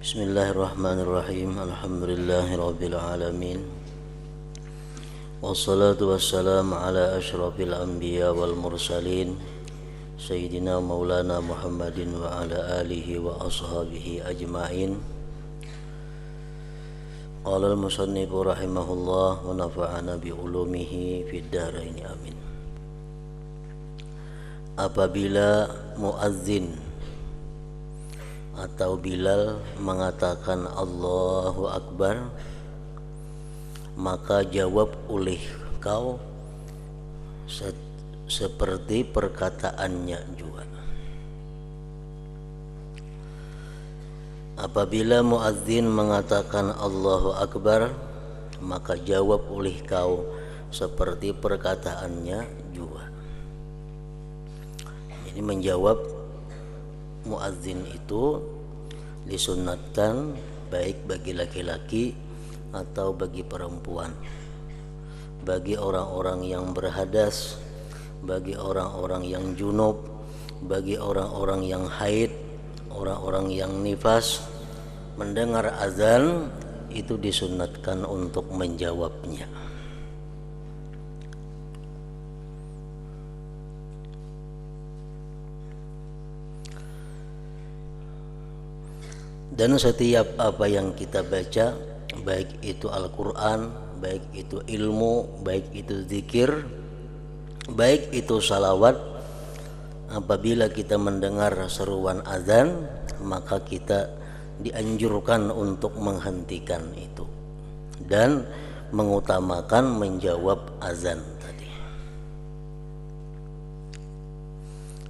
Bismillahirrahmanirrahim. Alhamdulillahirabbil alamin. Wassalatu wassalamu ala asyrafil anbiya wal mursalin Sayyidina Maulana Muhammadin wa ala alihi wa ashabihi ajma'in. Qala al-musannifu rahimahullah wa nafa'ana bi ulumihi fid dharain amin. Apabila muazzin atau Bilal mengatakan Allahu Akbar, maka jawab oleh kau seperti perkataannya juga. Apabila muazzin mengatakan Allahu Akbar, maka jawab oleh kau seperti perkataannya juga. Jadi menjawab muazzin itu disunnatkan baik bagi laki-laki atau bagi perempuan, bagi orang-orang yang berhadas, bagi orang-orang yang junub, bagi orang-orang yang haid, orang-orang yang nifas. Mendengar azan itu disunnatkan untuk menjawabnya. Dan setiap apa yang kita baca, baik itu Al-Quran, baik itu ilmu, baik itu zikir, baik itu salawat, apabila kita mendengar seruan azan, maka kita dianjurkan untuk menghentikan itu dan mengutamakan menjawab azan tadi.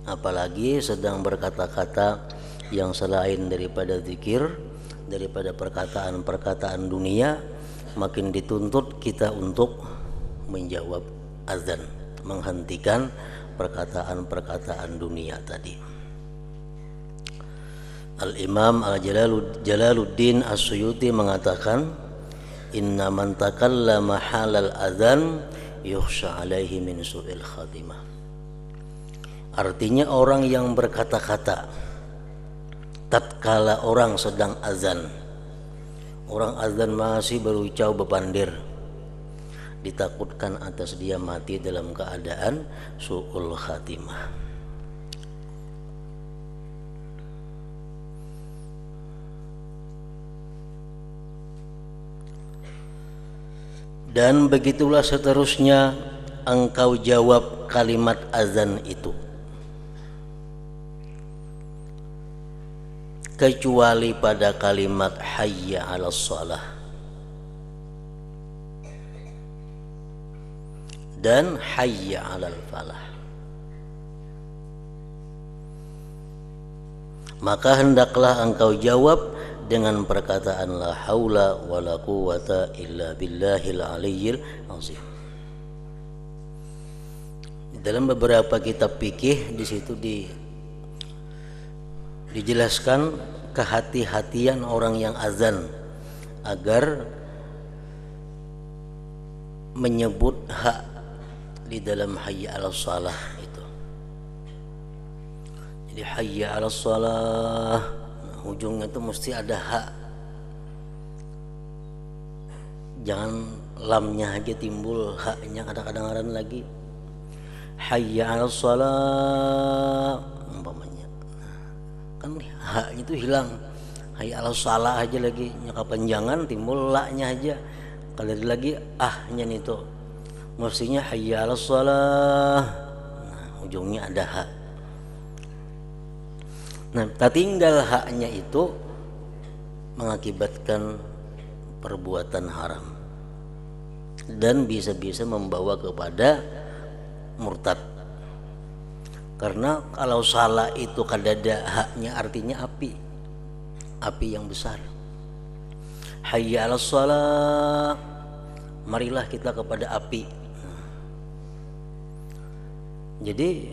Apalagi sedang berkata-kata yang selain daripada zikir, daripada perkataan-perkataan dunia, makin dituntut kita untuk menjawab azan, menghentikan perkataan-perkataan dunia tadi. Al-Imam Jalaluddin As-Suyuti mengatakan, inna man takallama halal azan yukhsha alaihi min su'il khatimah. Artinya orang yang berkata-kata tatkala orang sedang azan, orang azan masih berucap bepandir, ditakutkan atas dia mati dalam keadaan su'ul khatimah. Dan begitulah seterusnya engkau jawab kalimat azan itu, kecuali pada kalimat hayya 'alas shalah dan hayya 'alal falah. Maka hendaklah engkau jawab dengan perkataan la haula wala quwata illa billahil aliyyil azim. Dalam beberapa kitab fikih di situ dijelaskan kehati-hatian orang yang azan agar menyebut hak di dalam hayya 'alas shalah itu. Jadi hayya 'alas shalah, ujungnya itu mesti ada hak. Jangan lamnya aja timbul haknya kadang-kadang lagi. Hayya 'alas shalah umpamanya, kan haknya itu hilang. Hayya 'alas shalah aja lagi, kepanjangan timbul la-nya aja. Kalau lagi ahnya itu mestinya hayya 'alas shalah, nah, ujungnya ada hak. Nah, tertinggal haknya itu mengakibatkan perbuatan haram dan bisa-bisa membawa kepada murtad. Karena kalau salah itu kadada haknya artinya api yang besar. Hayya 'alas shalah, marilah kita kepada api. Jadi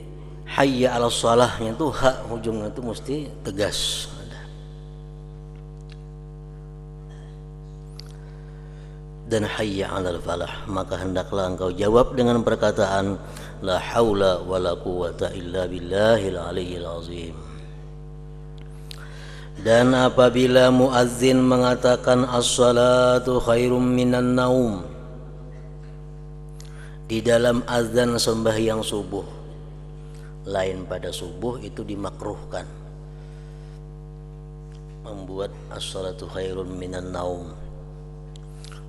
hayya 'alas shalahnya itu hak ujungnya itu mesti tegas. Dan hayya 'alal falah, maka hendaklah engkau jawab dengan perkataan la haula wala quwata illa billahil aliyyil azim. Dan apabila muazzin mengatakan as-salatu khairum minan naum di dalam azan sembahyang subuh, lain pada subuh, itu dimakruhkan membuat as-salatu khairum minan naum.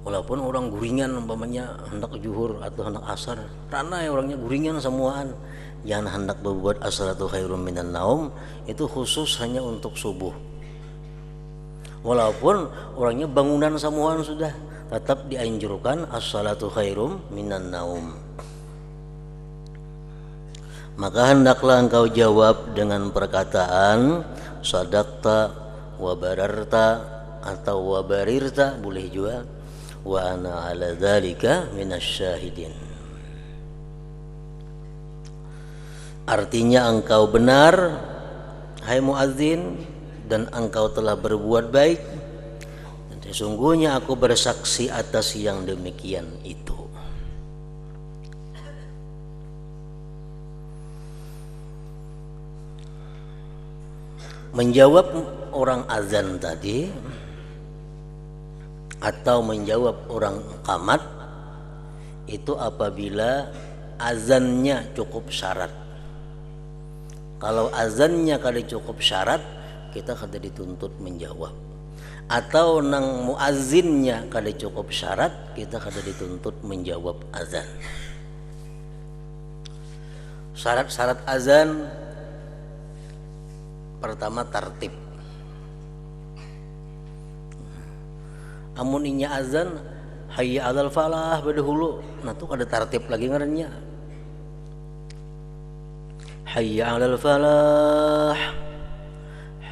Walaupun orang guringan umpamanya hendak zuhur atau hendak asar, karena orangnya guringan semuaan, jangan hendak berbuat as-salatu khairum minan naum, itu khusus hanya untuk subuh. Walaupun orangnya bangunan semuaan sudah, tetap dianjurkan as-salatu khairum minan naum. Maka hendaklah engkau jawab dengan perkataan sadaqta wa bararta atau wa barirta, boleh juga, wa ana ala dzalika minasyahidin. Artinya engkau benar hai muadzin dan engkau telah berbuat baik, dan sesungguhnya aku bersaksi atas yang demikian itu. Menjawab orang azan tadi atau menjawab orang qamat itu apabila azannya cukup syarat. Kalau azannya kada cukup syarat, kita kada dituntut menjawab. Atau nang muazzinnya kada cukup syarat, kita kada dituntut menjawab azan. Syarat-syarat azan pertama tartib. Amun inya azan hayya 'alal falah badahulu, nah tuh kada tartib lagi ngarannya. Hayya 'alal falah,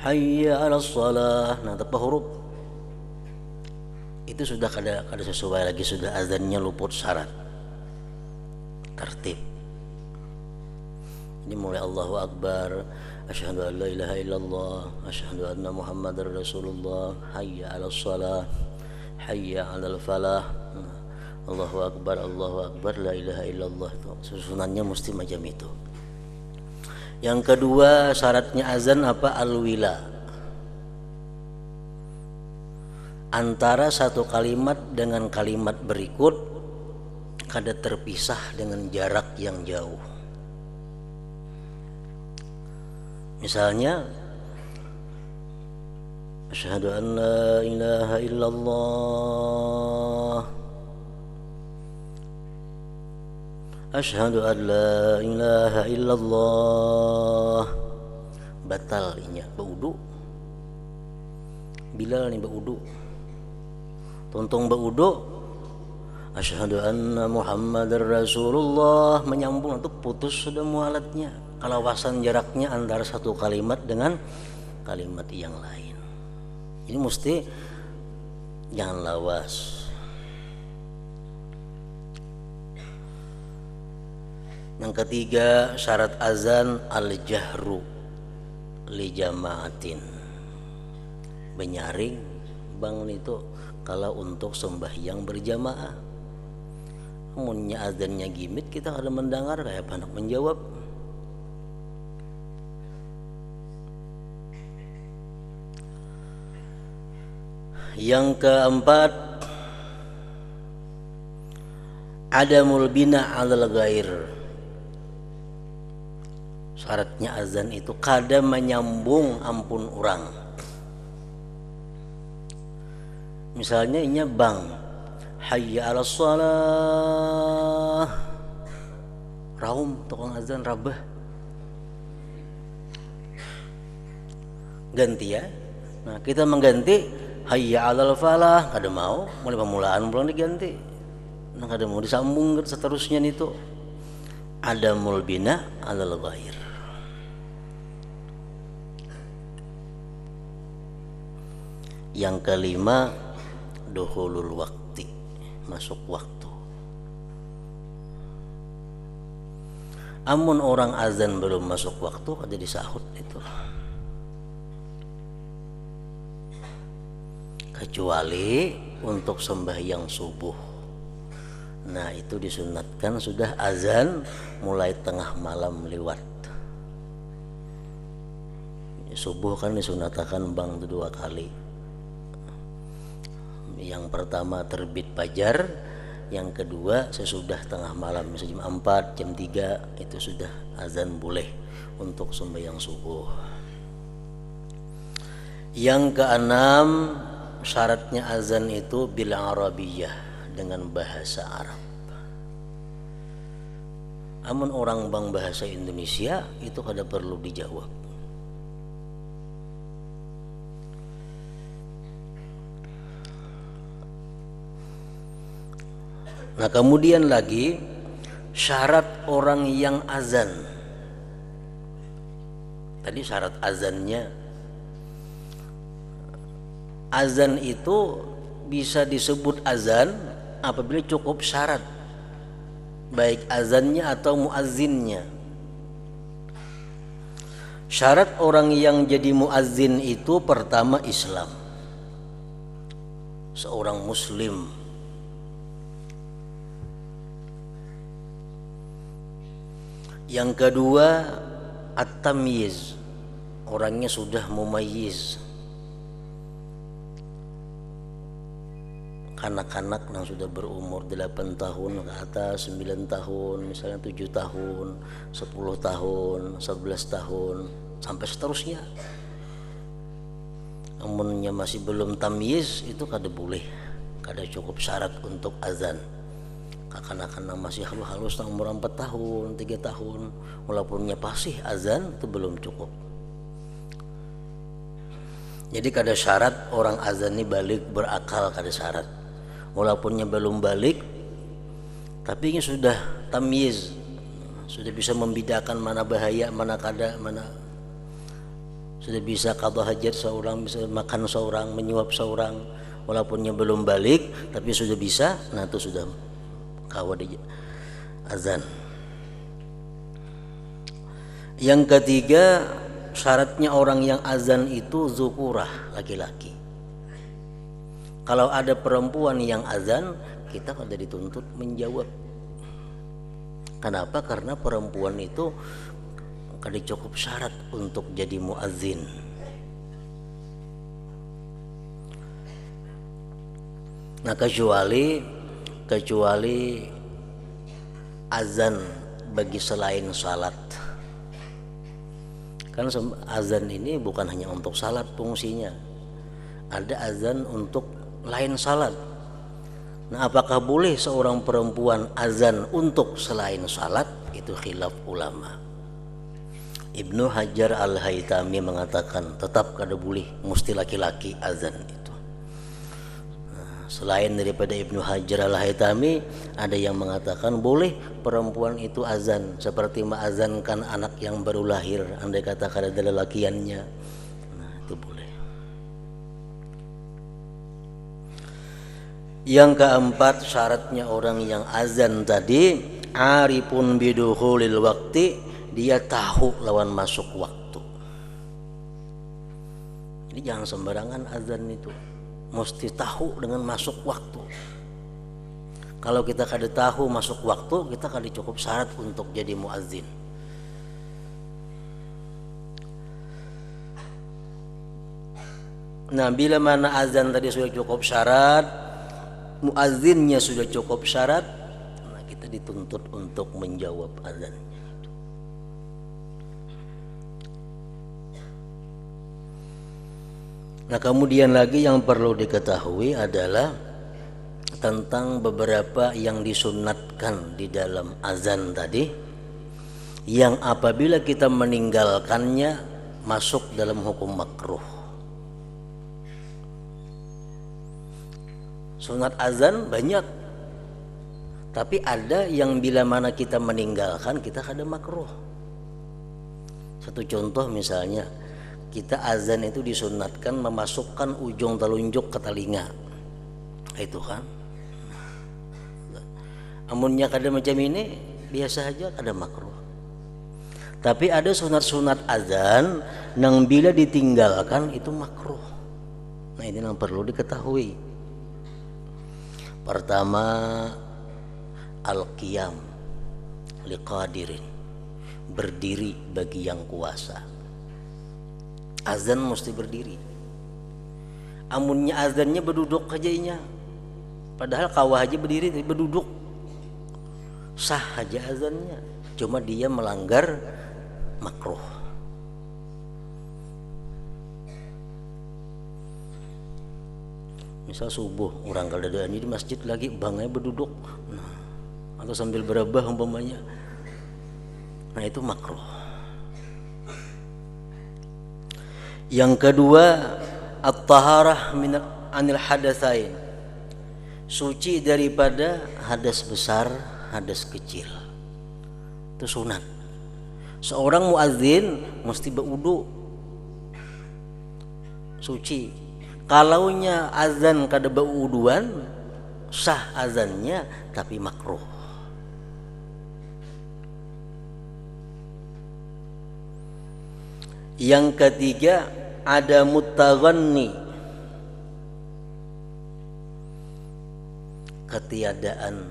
hayya 'alas shalah, nah tanpa huruf itu sudah kada sesuai lagi, sudah azannya luput syarat tertib. Ini mulai Allahu Akbar, asyhadu an la ilaha illallah, asyhadu anna Muhammadar Rasulullah, hayya 'alas shalah, hayya 'alal falah, Allahu Akbar, la ilaha illallah. Itu susunannya mesti macam itu. Yang kedua syaratnya azan apa? Al-wila. Antara satu kalimat dengan kalimat berikut kada terpisah dengan jarak yang jauh. Misalnya asyhadu an la ilaha illallah, asyhadu an la ilaha illallah, batal inya baudu. Bilal nih baudu, tontong baudu, asyhadu anna Muhammadar Rasulullah, menyambung, itu putus sudah mualatnya, kalawasan jaraknya antara satu kalimat dengan kalimat yang lain. Ini mesti jangan lawas. Yang ketiga syarat azan al-jahru li jamaatin, benyaring bangun itu kalau untuk sembahyang berjamaah. Amunnya azannya gimit, kita kada mendengar kayak anak menjawab. Yang keempat adamul bina 'alal ghair. Syaratnya azan itu kada menyambung ampun orang. Misalnya inya bang hayya 'alas shalah, raum tukang azan rabah, ganti ya. Nah kita mengganti hayya 'alal falah, kada mau, mulai pemulaan pulang diganti. Nah kada mau disambung seterusnya itu. Adamul bina 'alal ghair. Yang kelima dukhulul waqti, masuk waktu. Amun orang azan belum masuk waktu, ada disahut itu. Kecuali untuk sembahyang subuh. Nah itu disunatkan sudah azan mulai tengah malam lewat. Subuh kan disunatakan bang 2 kali. Yang pertama terbit fajar, yang kedua sesudah tengah malam, jam 4, jam 3 itu sudah azan boleh untuk sembahyang subuh. Yang keenam, syaratnya azan itu bil arabiyah, dengan bahasa Arab. Amun orang bang bahasa Indonesia itu kada perlu dijawab. Nah kemudian lagi syarat orang yang azan. Tadi syarat azannya, azan itu bisa disebut azan apabila cukup syarat, baik azannya atau muazzinnya. Syarat orang yang jadi muazzin itu pertama Islam, seorang muslim. Yang kedua at-tamyiz, orangnya sudah mumayyiz. Kanak-kanak yang sudah berumur 8 tahun ke atas, 9 tahun, misalnya 7 tahun, 10 tahun, 11 tahun, sampai seterusnya. Amunnya masih belum tamyiz itu kada boleh, kada cukup syarat untuk azan. Kanak-kanak masih halus-halus umur 4 tahun, 3 tahun, walaupun fasih azan itu belum cukup. Jadi kada syarat orang azan ini balik berakal, kada syarat. Walaupunnya belum balik, tapi ini sudah tamyiz, sudah bisa membedakan mana bahaya, mana kada, mana sudah bisa qadha hajat seorang, bisa makan seorang, menyuap seorang, walaupunnya belum balik, tapi sudah bisa, nah itu sudah kawat azan. Yang ketiga, syaratnya orang yang azan itu zukurah, laki-laki. Kalau ada perempuan yang azan, kita kada dituntut menjawab. Kenapa? Karena perempuan itu kada cukup syarat untuk jadi muazzin. Nah kecuali azan bagi selain salat. Kan azan ini bukan hanya untuk salat fungsinya, ada azan untuk lain salat. Nah apakah boleh seorang perempuan azan untuk selain salat? Itu khilaf ulama. Ibnu Hajar Al-Haytami mengatakan tetap kada boleh, mesti laki-laki azan itu. Selain daripada Ibnu Hajar Al-Haytami, ada yang mengatakan boleh perempuan itu azan, seperti mengazankan anak yang baru lahir, andai kata kada ada lelakiannya. Nah itu boleh. Yang keempat, syaratnya orang yang azan tadi arifun bidukhulil waqti, dia tahu lawan masuk waktu. Jadi jangan sembarangan azan itu, mesti tahu dengan masuk waktu. Kalau kita kada tahu masuk waktu, kita kada cukup syarat untuk jadi muazzin. Nah bila mana azan tadi sudah cukup syarat, muazzinnya sudah cukup syarat, nah kita dituntut untuk menjawab azannya. Nah kemudian lagi yang perlu diketahui adalah tentang beberapa yang disunatkan di dalam azan tadi, yang apabila kita meninggalkannya masuk dalam hukum makruh. Sunat azan banyak, tapi ada yang bila mana kita meninggalkan kita kada makruh. Satu contoh misalnya, kita azan itu disunatkan memasukkan ujung telunjuk ke telinga, itu kan. Amunnya kada macam ini biasa aja kada makruh. Tapi ada sunat-sunat azan yang bila ditinggalkan itu makruh. Nah ini yang perlu diketahui. Pertama, al-qiyam liqadirin, berdiri bagi yang kuasa. Azan mesti berdiri. Amunnya azannya berduduk aja, padahal kawah aja berdiri tapi berduduk, sah aja azannya, cuma dia melanggar makruh. Misal subuh orang kadadaan di masjid lagi bangnya berduduk, nah, atau sambil berabah umpamanya, nah itu makruh. Yang kedua, at-taharah min anil hadatsain, suci daripada hadas besar, hadas kecil. Itu sunat. Seorang muadzin mesti berwudu, suci. Kalaunya azan kada berwuduan, sah azannya tapi makruh. Yang ketiga, ada mutaghanni, ketiadaan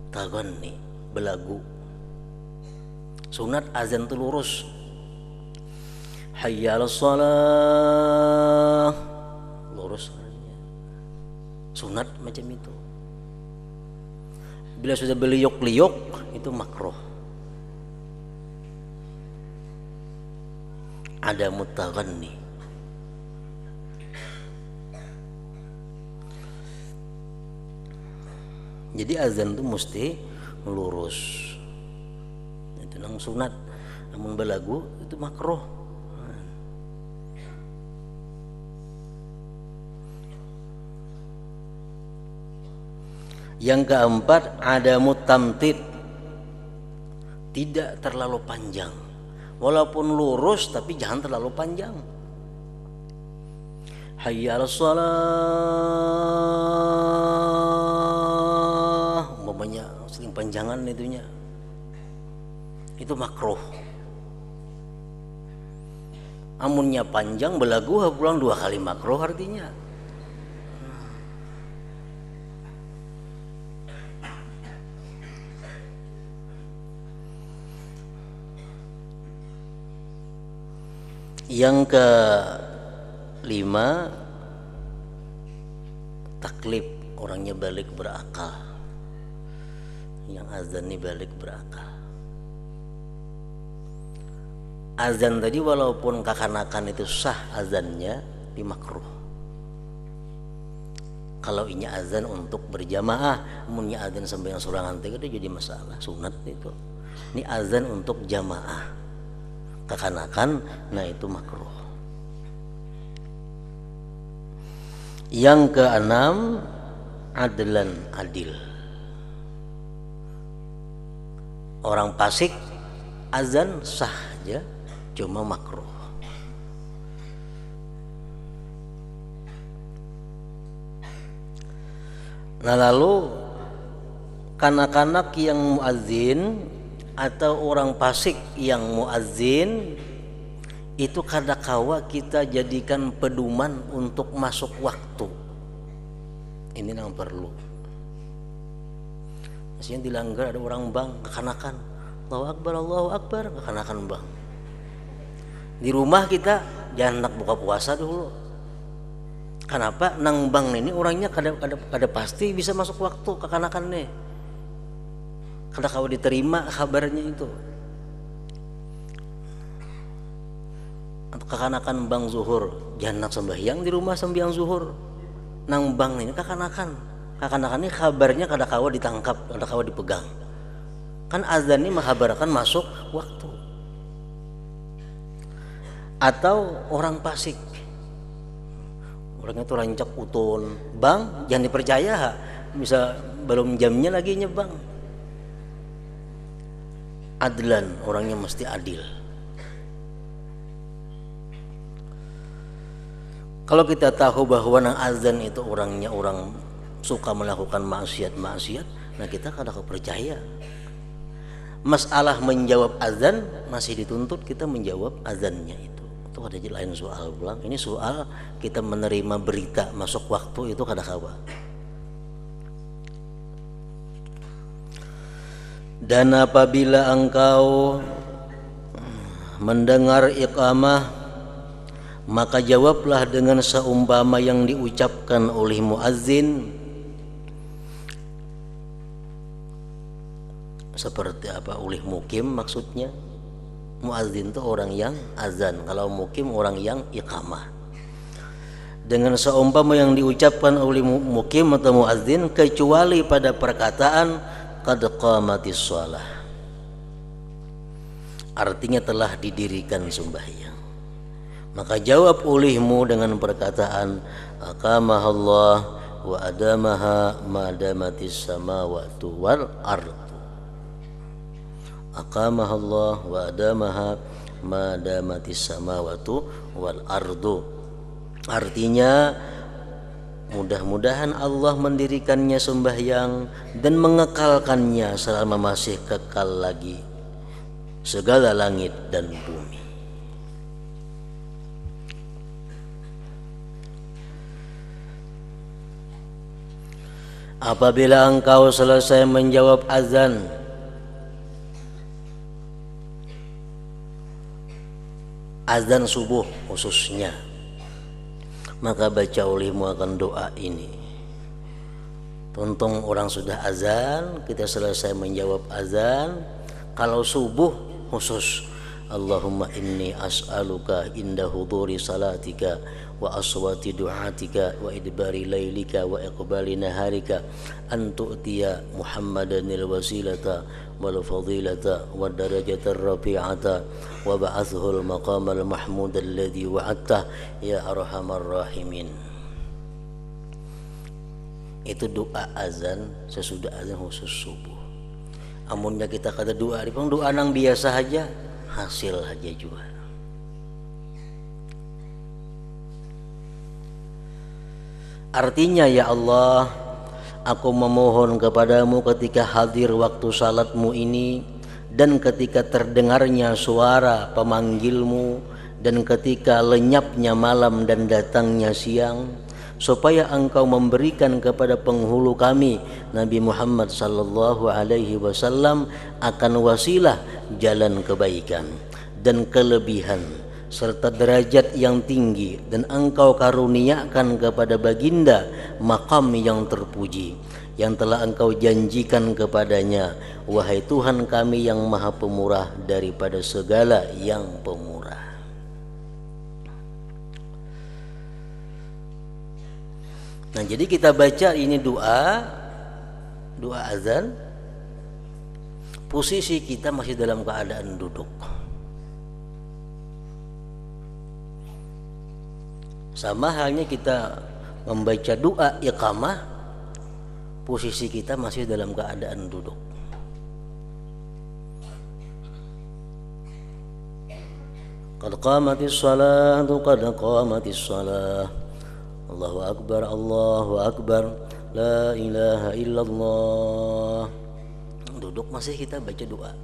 taghanni, belagu. Sunat azan itu lurus, hayya 'alas shalah, lurus. Sunat macam itu. Bila sudah beliuk-liuk itu makruh. Ada mutaghanni. Jadi azan itu mesti lurus. Itu nang sunat. Namun belagu itu makruh. Yang keempat, ada mutamtid, tidak terlalu panjang. Walaupun lurus tapi jangan terlalu panjang. Hayya 'alas shalah, umpamanya sering panjangan itunya, itu makruh. Amunnya panjang belagu pulang 2 kali makruh artinya. Yang kelima, taklif, orangnya balik berakal. Yang azan ini balik berakal. Azan tadi walaupun kekanakan itu sah azannya, tapi makruh. Kalau ini azan untuk berjamaah, munnya azan sembahyang sorangan itu jadi masalah, sunat itu. Ini azan untuk jamaah, kekanakan, nah itu makruh. Yang keenam, adlan, adil. Orang fasik azan sah aja, cuma makruh. Nah lalu kanak-kanak yang muadzin atau orang fasik yang muadzin itu kadakawa kita jadikan pedoman untuk masuk waktu. Ini yang perlu. Maksudnya dilanggar, ada orang bang kekanakan, Allahu Akbar, kekanakan bang. Di rumah kita jangan nak buka puasa dulu. Kenapa? Nang bang ini orangnya kada pasti bisa masuk waktu kekanakan nih. Kada kau diterima kabarnya itu. Atau kekanakan bang zuhur, jangan nak sembahyang di rumah sembahyang zuhur. Nang bang ini kekanakan ini kabarnya kada kau ditangkap, kada kau dipegang. Kan azan ini menghabarkan masuk waktu. Atau orang fasik, orangnya tuh rancak utun, bang jangan dipercaya, bisa belum jamnya lagi nyebang. Adlan, orangnya mesti adil. Kalau kita tahu bahwa nang azan itu orangnya orang suka melakukan maksiat, nah kita kada percaya. Masalah menjawab azan masih dituntut kita menjawab azannya itu. Itu ada lain soal pulang. Ini soal kita menerima berita masuk waktu itu kada kawa. Dan apabila engkau mendengar iqamah maka jawablah dengan seumpama yang diucapkan oleh muazzin. Seperti apa? Oleh mukim maksudnya. Muazzin itu orang yang azan, kalau mukim orang yang iqamah. Dengan seumpama yang diucapkan oleh mukim atau muazzin, kecuali pada perkataan qad qamatis shalah, artinya telah didirikan sembahyang. Maka jawab olehmu dengan perkataan aqamahallah wa adamaha ma damatis samawati wal ardh. Aqamahallah wa adamaha ma damatis samawati wal ardu, artinya mudah-mudahan Allah mendirikannya sembahyang dan mengekalkannya selama masih kekal lagi segala langit dan bumi. Apabila engkau selesai menjawab azan, azan subuh khususnya, maka baca olehmu akan doa ini. Tuntung orang sudah azan, kita selesai menjawab azan. Kalau subuh khusus, Allahumma inni as'aluka inda huduri salatika wa aswati du'atika wa idbari laylika wa iqbali naharika an tu'tiya Muhammadanil wasilata wal fadilata wa darajatar rafi'ata wa ba'athul maqamal mahmud alladhi wa'adtah ya arhamar rahimin. Itu doa azan sesudah azan khusus subuh. Amunnya kita kata doa, doa nang biasa aja, hasil aja juga. Artinya, ya Allah, aku memohon kepadamu ketika hadir waktu salatmu ini, dan ketika terdengarnya suara pemanggilmu, dan ketika lenyapnya malam dan datangnya siang, supaya engkau memberikan kepada penghulu kami Nabi Muhammad sallallahu alaihi wasallam akan wasilah jalan kebaikan dan kelebihan serta derajat yang tinggi, dan engkau karuniakan kepada baginda maqam yang terpuji yang telah engkau janjikan kepadanya, wahai Tuhan kami yang maha pemurah daripada segala yang pemurah. Nah, jadi kita baca ini doa azan, posisi kita masih dalam keadaan duduk. Sama halnya kita membaca doa iqamah, posisi kita masih dalam keadaan duduk. Qad qamatis salatu, qad qamatis salah. Allahu akbar, Allahu akbar, la ilaha illallah. Duduk masih kita baca doa.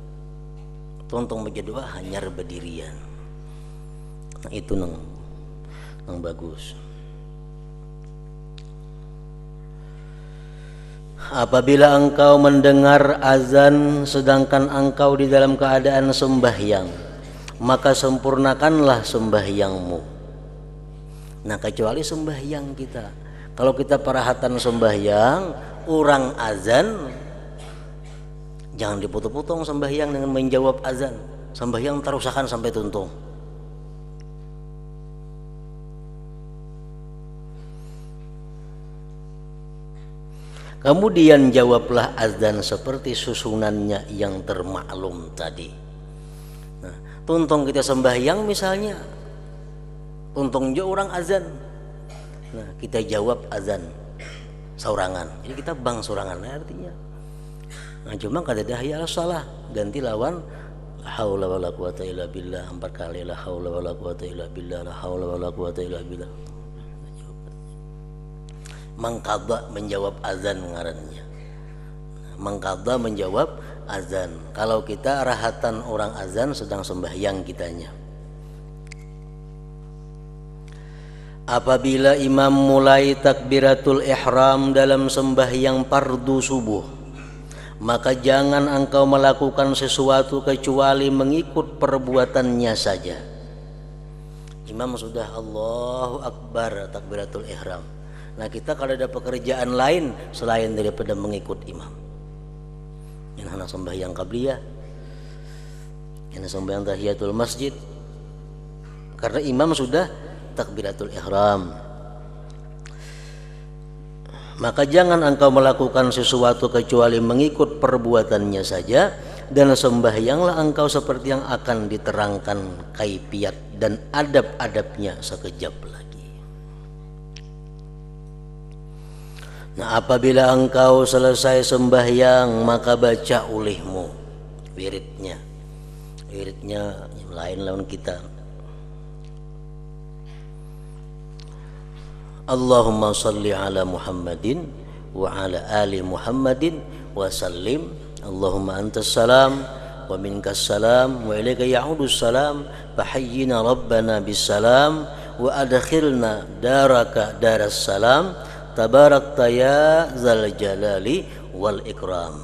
Tonton baca doa hanya berdirian. Nah, itu yang bagus. Apabila engkau mendengar azan sedangkan engkau di dalam keadaan sembahyang, maka sempurnakanlah sembahyangmu. Nah, kecuali sembahyang kita, kalau kita perhatian sembahyang, orang azan, jangan dipotong-potong sembahyang dengan menjawab azan. Sembahyang terusakan sampai tuntung. Kemudian jawablah azan seperti susunannya yang termaklum tadi. Nah, tuntung kita sembahyang misalnya, tuntung jo orang azan. Nah, kita jawab azan saurangan. Jadi kita bang saurangan artinya. Nah, cuma kada dah ya salah, ganti lawan la haula wala quwata illa billah 4 kali, la haula wala quwata illa billah, la haula wala quwata illa billah. Mengqadha menjawab azan ngarannya. Mengqadha menjawab azan. Kalau kita rahatan orang azan sedang sembahyang kitanya. Apabila imam mulai takbiratul ihram dalam sembahyang fardu subuh, maka jangan engkau melakukan sesuatu kecuali mengikut perbuatannya saja. Imam sudah Allahu Akbar takbiratul ihram. Nah kita kalau ada pekerjaan lain selain daripada mengikut imam, yang hendak sembahyang qabliyah, yang sembahyang tahiyatul masjid, karena imam sudah takbiratul ihram. Maka jangan engkau melakukan sesuatu kecuali mengikut perbuatannya saja, dan sembahyanglah engkau seperti yang akan diterangkan kaifiat dan adab-adabnya sekejap lagi. Nah, apabila engkau selesai sembahyang, maka baca olehmu wiridnya. Wiridnya lain lawan kita. Allahumma salli ala Muhammadin wa ala ali Muhammadin wa sallim. Allahumma antas salam wa minkas salam wa ilaika ya'udus salam fahayyina rabbana bis salam wa adkhilna daraka daras salam tabarakta ya zal jalali wal ikram.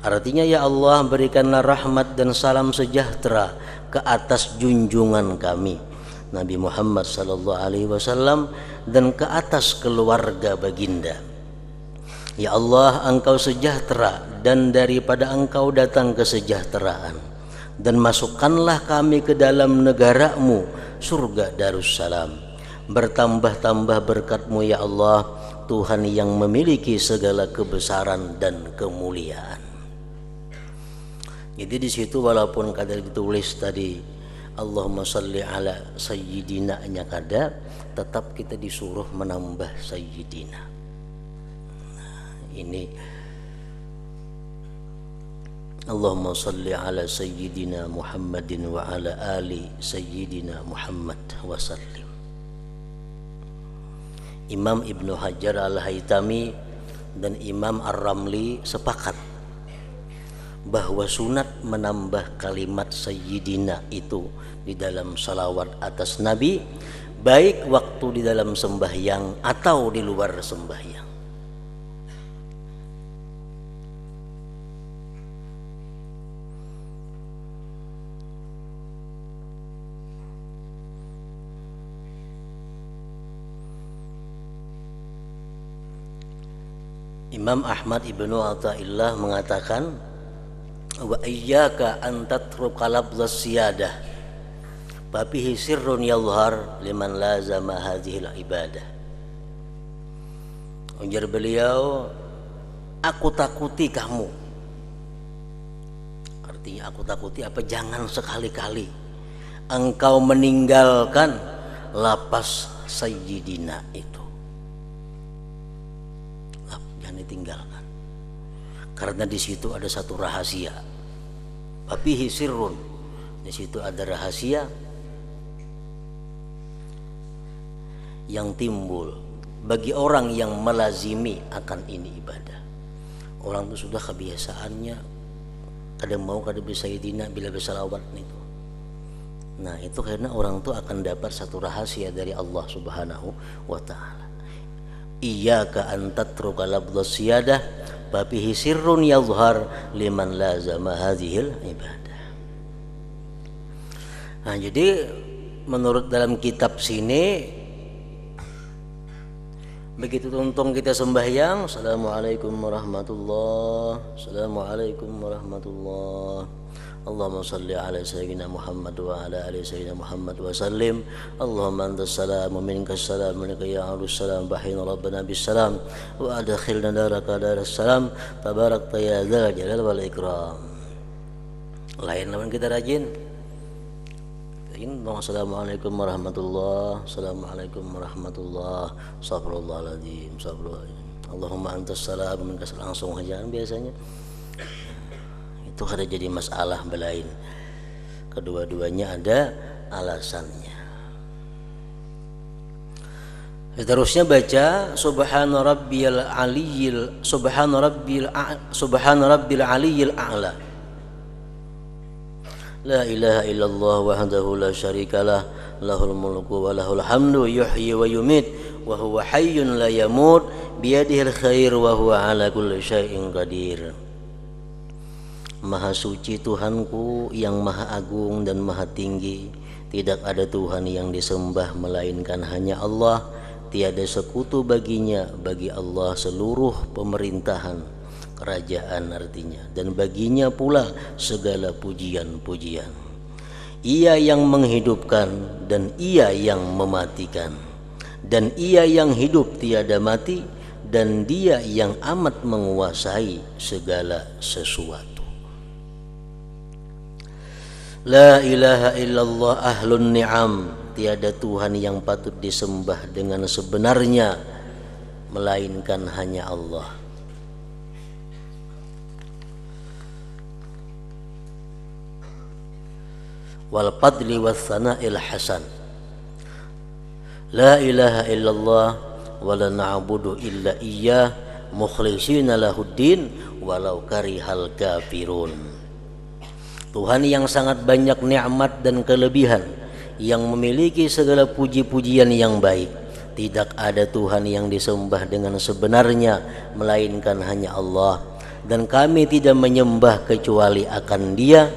Artinya, ya Allah, berikanlah rahmat dan salam sejahtera ke atas junjungan kami Nabi Muhammad sallallahu alaihi wasallam dan ke atas keluarga baginda. Ya Allah, engkau sejahtera dan daripada engkau datang kesejahteraan, dan masukkanlah kami ke dalam negaramu surga Darussalam. Bertambah-tambah berkatmu ya Allah, Tuhan yang memiliki segala kebesaran dan kemuliaan. Jadi di situ walaupun kadang ditulis tadi Allahumma salli ala sayyidina nya kada, tetap kita disuruh menambah sayyidina. Nah, ini Allahumma salli ala sayyidina Muhammadin wa ala ali sayyidina Muhammad wa sallim. Imam Ibnu Hajar Al-Haytami dan Imam Ar-Ramli sepakat bahwa sunat menambah kalimat sayyidina itu di dalam salawat atas Nabi, baik waktu di dalam sembahyang atau di luar sembahyang. Imam Ahmad Ibnu Athaillah mengatakan, wa iyyaka an tatruka lafdhas siyadah babihi sirrun yadhhar liman lazama hadhil ibadah. Ujar beliau, aku takuti kamu. Artinya aku takuti apa? Jangan sekali-kali engkau meninggalkan lapas sayyidina itu. Jangan ditinggalkan. Karena di situ ada satu rahasia. Babihi sirrun. Di situ ada rahasia yang timbul bagi orang yang melazimi akan ini ibadah. Orang itu sudah kebiasaannya kadang mau kadang bersayyidina bila bersalawat itu. Nah, itu karena orang itu akan dapat satu rahasia dari Allah Subhanahu wa taala. Iyyaka an tatruka lafdhas siyadah babihi sirrun yadhhar liman lazama hadhil ibadah. Nah, jadi menurut dalam kitab sini, begitu tuntung kita sembahyang, assalamualaikum warahmatullah, assalamualaikum warahmatullah, Allahumma salli ala sayyidina Muhammad wa ala ali sayyidina Muhammad wa sallim. Allahumma antas salam wa minkas salam wa minka ya'alus salam bahina rabbana bis salam wa adkhilna daraka daras salam tabarakta ya dzal jalal wal ikram. Lain lawan kita rajin. Assalamualaikum warahmatullah, assalamualaikum warahmatullah, astagfirullahaladzim, astagfirullahaladzim. Allahumma antas salam wa minkas salam, langsung aja biasanya. Itu ada jadi masalah belain. Kedua-duanya ada alasannya. Seterusnya baca subhana rabbiyal aliyyil subhana rabbil aliyyil a'la. La ilaha illallah wahdahu la syarikalah, lahul mulku wa lahul hamdu yuhyi wa yumit wa huwa hayyun la yamut biyadihil khair wa huwa ala kulli syai'in qadir. Maha suci Tuhanku yang maha agung dan maha tinggi. Tidak ada Tuhan yang disembah melainkan hanya Allah. Tiada sekutu baginya. Bagi Allah seluruh pemerintahan, kerajaan artinya, dan baginya pula segala pujian-pujian. Ia yang menghidupkan dan ia yang mematikan, dan ia yang hidup tiada mati, dan dia yang amat menguasai segala sesuatu. La ilaha illallah ahlun ni'am. Tiada Tuhan yang patut disembah dengan sebenarnya melainkan hanya Allah. Wal fadli was sana'il hasan. La ilaha illallah wa la na'budu illa iyyah mukhlishina lahuddin walau karihal kafirun. Tuhan yang sangat banyak nikmat dan kelebihan, yang memiliki segala puji-pujian yang baik. Tidak ada Tuhan yang disembah dengan sebenarnya melainkan hanya Allah, dan kami tidak menyembah kecuali akan Dia.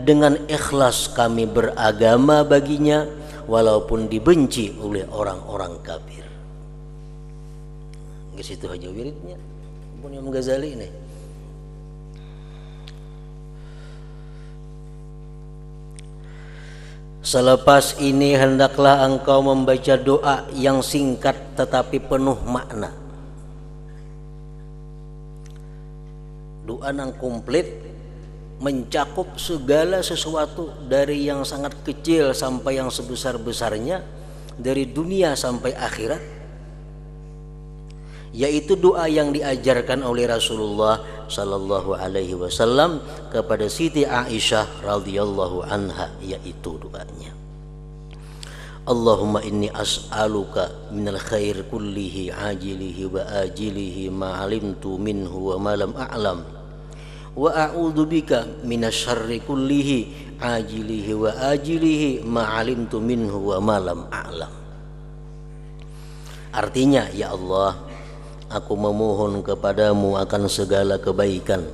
Dengan ikhlas kami beragama baginya walaupun dibenci oleh orang-orang kafir. Ke situ aja wiridnya Imam Ghazali ini. Selepas ini hendaklah engkau membaca doa yang singkat tetapi penuh makna. Doa yang komplit, mencakup segala sesuatu dari yang sangat kecil sampai yang sebesar-besarnya, dari dunia sampai akhirat, yaitu doa yang diajarkan oleh Rasulullah sallallahu alaihi wasallam kepada Siti Aisyah radhiyallahu anha, yaitu doanya, Allahumma inni as'aluka minal khair kullihi ajilihi wa ajilihi ma alimtu minhu wa ma lam a'lam, wa a'udzu bika minasyarri kullihi ajilihi wa ajilihi ma alimtu minhu wa ma lam a'lam. Artinya, ya Allah, aku memohon kepadamu akan segala kebaikan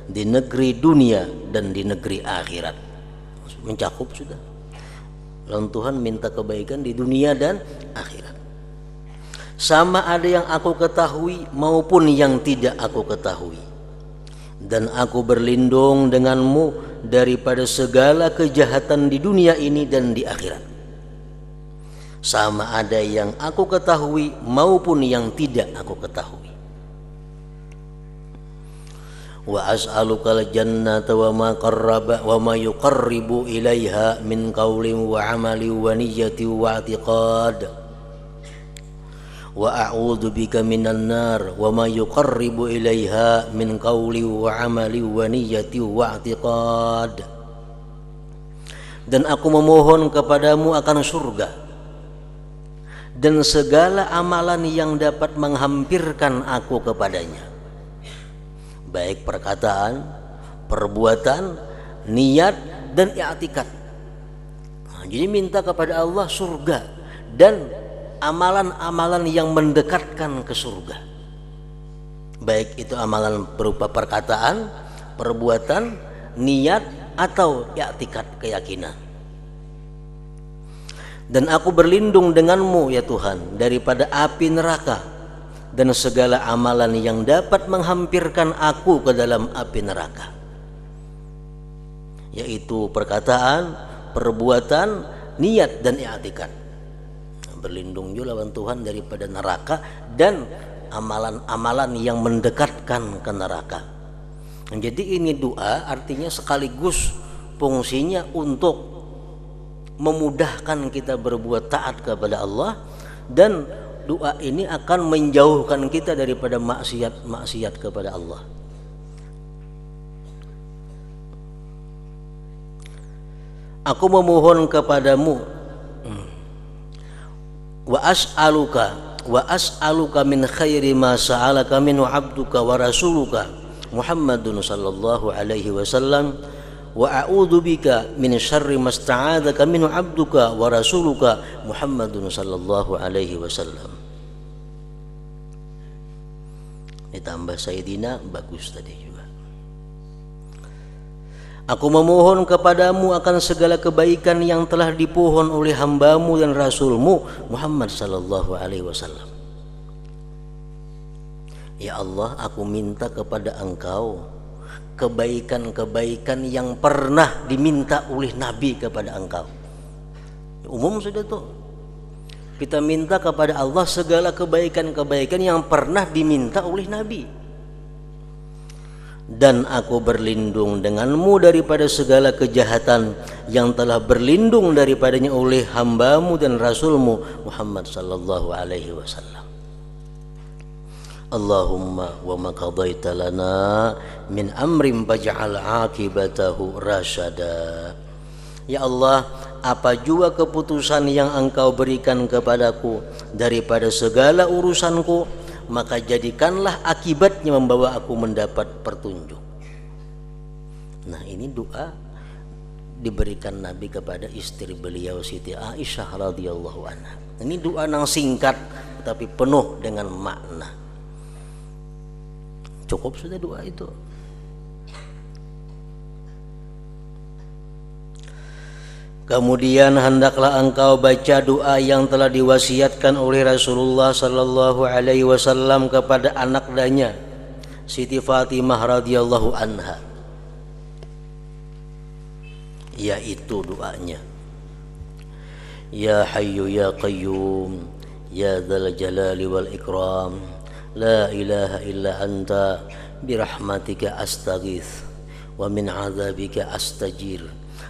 di negeri dunia dan di negeri akhirat. Mencakup sudah. Lalu Tuhan minta kebaikan di dunia dan akhirat. Sama ada yang aku ketahui maupun yang tidak aku ketahui. Dan aku berlindung denganmu daripada segala kejahatan di dunia ini dan di akhirat. Sama ada yang aku ketahui maupun yang tidak aku ketahui. Wa as'alukal jannata wa ma qarraba wa ma yuqarribu ilaiha min qaulin wa amali wa niyyati wa i'tiqad. Wa a'udzu bika minan nar wa ma yuqarribu ilaiha min qauli wa amali wa niyyati wa i'tiqad. Dan aku memohon kepadamu akan surga dan segala amalan yang dapat menghampirkan aku kepadanya, baik perkataan, perbuatan, niat, dan i'tikad. Jadi minta kepada Allah surga dan amalan-amalan yang mendekatkan ke surga, baik itu amalan berupa perkataan, perbuatan, niat, atau i'tikad, keyakinan. Dan aku berlindung denganmu ya Tuhan daripada api neraka dan segala amalan yang dapat menghampirkan aku ke dalam api neraka, yaitu perkataan, perbuatan, niat, dan i'tikad. Berlindung juga lawan Tuhan daripada neraka dan amalan-amalan yang mendekatkan ke neraka. Jadi ini doa artinya sekaligus fungsinya untuk memudahkan kita berbuat taat kepada Allah, dan doa ini akan menjauhkan kita daripada maksiat kepada Allah. Aku memohon kepadamu wa as'aluka min khairi ma sa'alaka minhu 'abduka wa rasuluka Muhammadun sallallahu alaihi wasallam, wa a'udzu bika min syarri masta'adzaka minhu 'abduka wa rasuluka Muhammadun sallallahu alaihi wasallam. Ditambah Sayyidina, bagus tadi juga. Aku memohon kepadamu akan segala kebaikan yang telah dipohon oleh hambamu dan rasulmu Muhammad sallallahu alaihi wasallam. Ya Allah, aku minta kepada Engkau kebaikan-kebaikan yang pernah diminta oleh Nabi kepada Engkau. Umum sudah tuh. Kita minta kepada Allah segala kebaikan-kebaikan yang pernah diminta oleh Nabi. Dan aku berlindung denganmu daripada segala kejahatan yang telah berlindung daripadanya oleh hambamu dan rasulmu Muhammad sallallahu alaihi wasallam. Allahumma wa ma qadaita lana min amrin faj'al aqibatahu rasyada. Ya Allah, apa juga keputusan yang Engkau berikan kepadaku daripada segala urusanku, maka jadikanlah akibatnya membawa aku mendapat petunjuk. Nah, ini doa diberikan Nabi kepada istri beliau Siti Aisyah radhiyallahu anha. Ini doa yang singkat tapi penuh dengan makna. Cukup sudah doa itu. Kemudian hendaklah engkau baca doa yang telah diwasiatkan oleh Rasulullah sallallahu alaihi wasallam kepada anak danya Siti Fatimah radhiyallahu anha. Yaitu doanya, Ya Hayyu Ya Qayyum Ya Dzal Jalali wal Ikram, la ilaha illa anta birahmatika astaghits wa min adzabika astajir.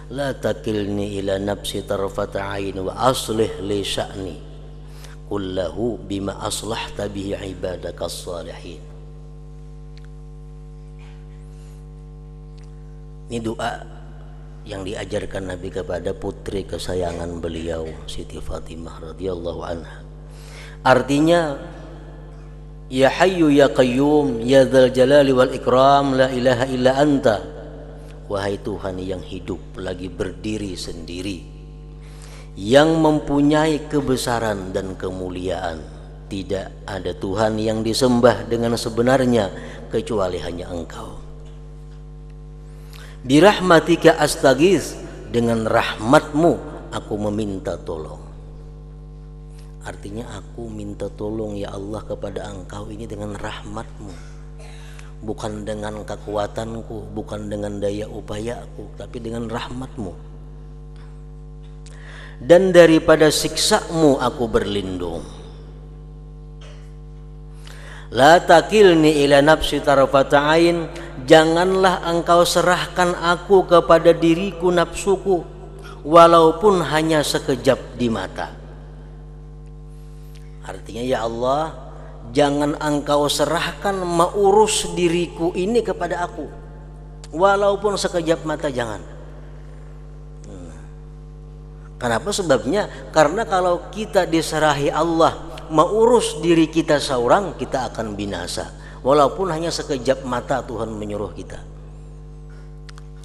La takilni ila nafsi tarfata ain wa aslih li sya'ni kullahu bima aslahta bihi ibadakas salihin. Ini doa yang diajarkan Nabi kepada putri kesayangan beliau Siti Fatimah radhiyallahu anha. Artinya, Ya Hayyu Ya Qayyum Ya Dzal Jalali wal Ikram, la ilaha illa anta. Wahai Tuhan yang hidup lagi berdiri sendiri, yang mempunyai kebesaran dan kemuliaan, tidak ada Tuhan yang disembah dengan sebenarnya kecuali hanya Engkau. Birahmatika astaghits, dengan rahmatmu aku meminta tolong. Artinya aku minta tolong ya Allah kepada Engkau ini dengan rahmatmu, bukan dengan kekuatanku, bukan dengan daya upayaku, tapi dengan rahmatmu. Dan daripada siksamu aku berlindung. La takilni ila nafsi tarfata ain, janganlah engkau serahkan aku kepada diriku nafsuku, walaupun hanya sekejap di mata. Artinya ya Allah, jangan engkau serahkan mengurus diriku ini kepada aku, walaupun sekejap mata, jangan. Kenapa? Sebabnya karena kalau kita diserahi Allah mengurus diri kita seorang, kita akan binasa, walaupun hanya sekejap mata Tuhan menyuruh kita.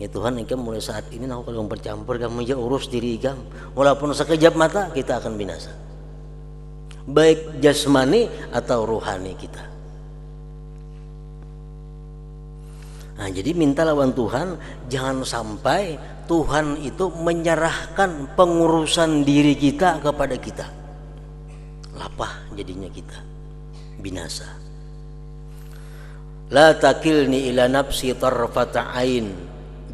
Ya Tuhan, ikam mulai saat ini aku kalau bercampur kamu aja urus diri ikam, walaupun sekejap mata kita akan binasa, baik jasmani atau rohani kita. Nah, jadi minta lawan Tuhan, jangan sampai Tuhan itu menyerahkan pengurusan diri kita kepada kita. Lapah jadinya kita, binasa. La takilni ila nafsi tarfata ain,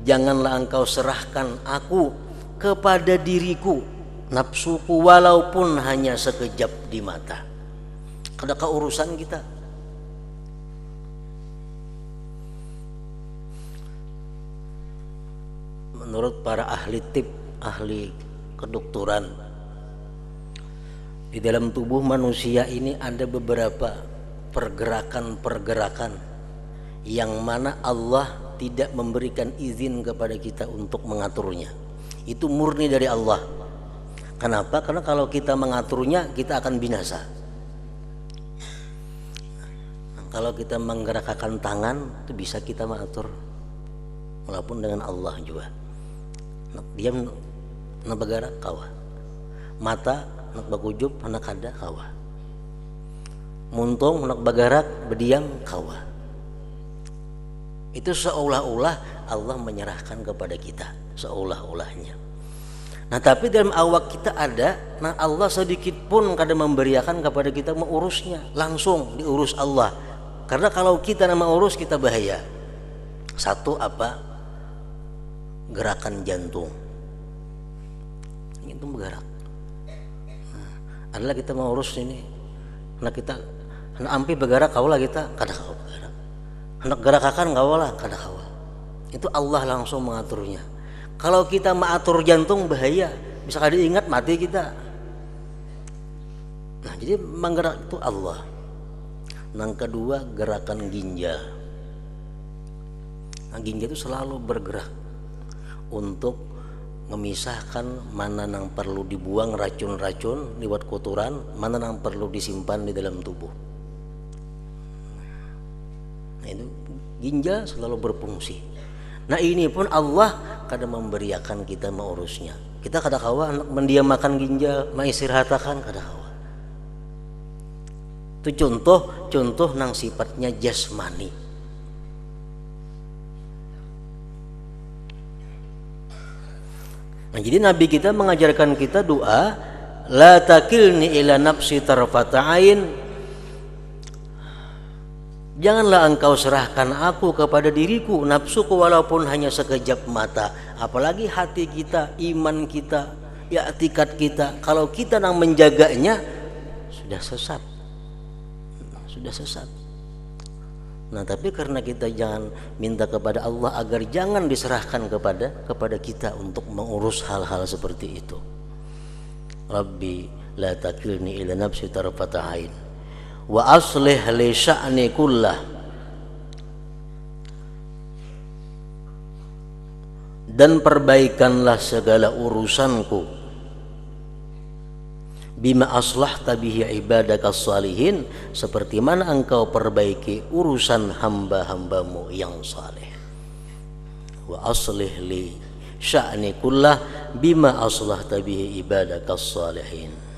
janganlah engkau serahkan aku kepada diriku nafsuku, walaupun hanya sekejap di mata. Adakah urusan kita? Menurut para ahli tib, ahli kedokteran, di dalam tubuh manusia ini ada beberapa pergerakan-pergerakan yang mana Allah tidak memberikan izin kepada kita untuk mengaturnya. Itu murni dari Allah. Kenapa? Karena kalau kita mengaturnya, kita akan binasa. Kalau kita menggerakkan tangan, itu bisa kita mengatur, walaupun dengan Allah juga. Diam nak bergerak kawah, mata nak bakujub nak kada kawah, muntung nak bergerak berdiam kawah. Itu seolah-olah Allah menyerahkan kepada kita, seolah-olahnya. Nah tapi dalam awak kita ada, nah Allah sedikit pun kadang memberiakan kepada kita mengurusnya, langsung diurus Allah. Karena kalau kita nama urus kita bahaya. Satu apa? Gerakan jantung. Itu bergerak. Nah, adalah kita mau urus ini. Nah kita, nah ampi bergerak kaulah kita, kada kau bergerak. Hendak gerakakan kaulah, kada kau. Itu Allah langsung mengaturnya. Kalau kita mengatur jantung bahaya, bisa kada ingat mati kita. Nah jadi menggerak itu Allah. Yang kedua gerakan ginjal. Nah, ginjal itu selalu bergerak untuk memisahkan mana yang perlu dibuang racun-racun lewat kotoran, mana yang perlu disimpan di dalam tubuh. Nah itu ginjal selalu berfungsi. Nah ini pun Allah kadang memberiakan kita mengurusnya. Kita kada kawa mendiamakan ginjal, mengistirahatkan kada kawa. Itu contoh nang sifatnya jasmani. Nah jadi Nabi kita mengajarkan kita doa, la takilni ila nafsi tarfata ain. Janganlah engkau serahkan aku kepada diriku, nafsuku walaupun hanya sekejap mata. Apalagi hati kita, iman kita, ya etikat kita. Kalau kita yang menjaganya sudah sesat. Sudah sesat. Nah tapi karena kita jangan minta kepada Allah agar jangan diserahkan kepada kita untuk mengurus hal-hal seperti itu. Rabbi la takilni ila nafsi tarfata ain wa aslih li sya'ni kullah, dan perbaikanlah segala urusanku, bima aslahta bihi ibadakas salihin, seperti mana engkau perbaiki urusan hamba-hambamu yang saleh. Wa aslih li sya'ni kullah bima aslahta bihi ibadakas salihin.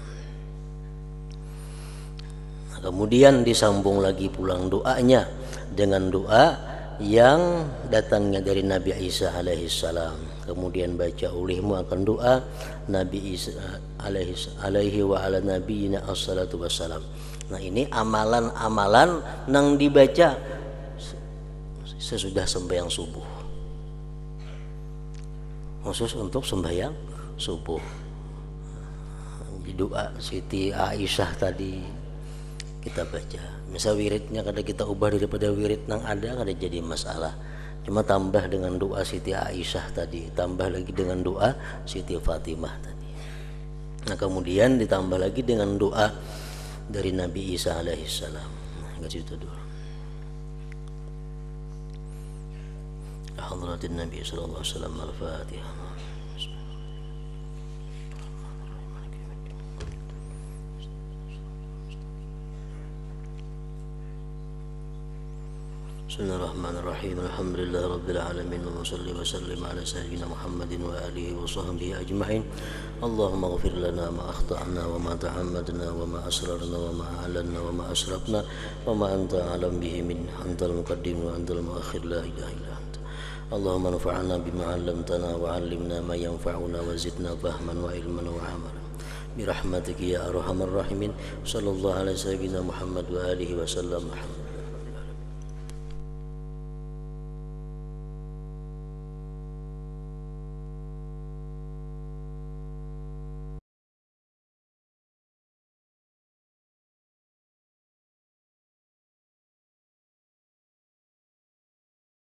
Kemudian disambung lagi pulang doanya dengan doa yang datangnya dari Nabi Isa alaihissalam. Kemudian baca ulihmu akan doa Nabi Isa alaihi wa ala nabiyina assalatu wassalam. Nah ini amalan-amalan yang dibaca sesudah sembahyang subuh, khusus untuk sembahyang subuh. Di doa Siti Aisyah tadi kita baca, misal wiridnya kada kita ubah daripada wirid yang ada kada jadi masalah, cuma tambah dengan doa Siti Aisyah tadi, tambah lagi dengan doa Siti Fatimah tadi. Nah kemudian ditambah lagi dengan doa dari Nabi Isa alaihissalam. Nah situ dulu. Hadratin Nabi sallallahu alaihi wasallam, al-Fatihah. Bismillahirrahmanirrahim. Alhamdulillah rabbil alamin, wa salli wa sallim ala sayyidina Muhammadin wa alihi wa sahbihi ajma'in. Allahumma ighfir lana ma akhta'na wa ma ta'ammadna wa ma asrarna wa ma a'lanna wa ma asrafna wa ma anta a'lam bihi min, antal muqaddim wa antal muakhir, la ilaha illa anta. Allahumma anfa'na bima 'allamtana wa 'allimna ma yanfa'una wa zidna fahman wa ilman wa 'amalan bi rahmatika ya arhamar rahimin. Sallallahu alaihi sayyidina Muhammad wa alihi wa sallam.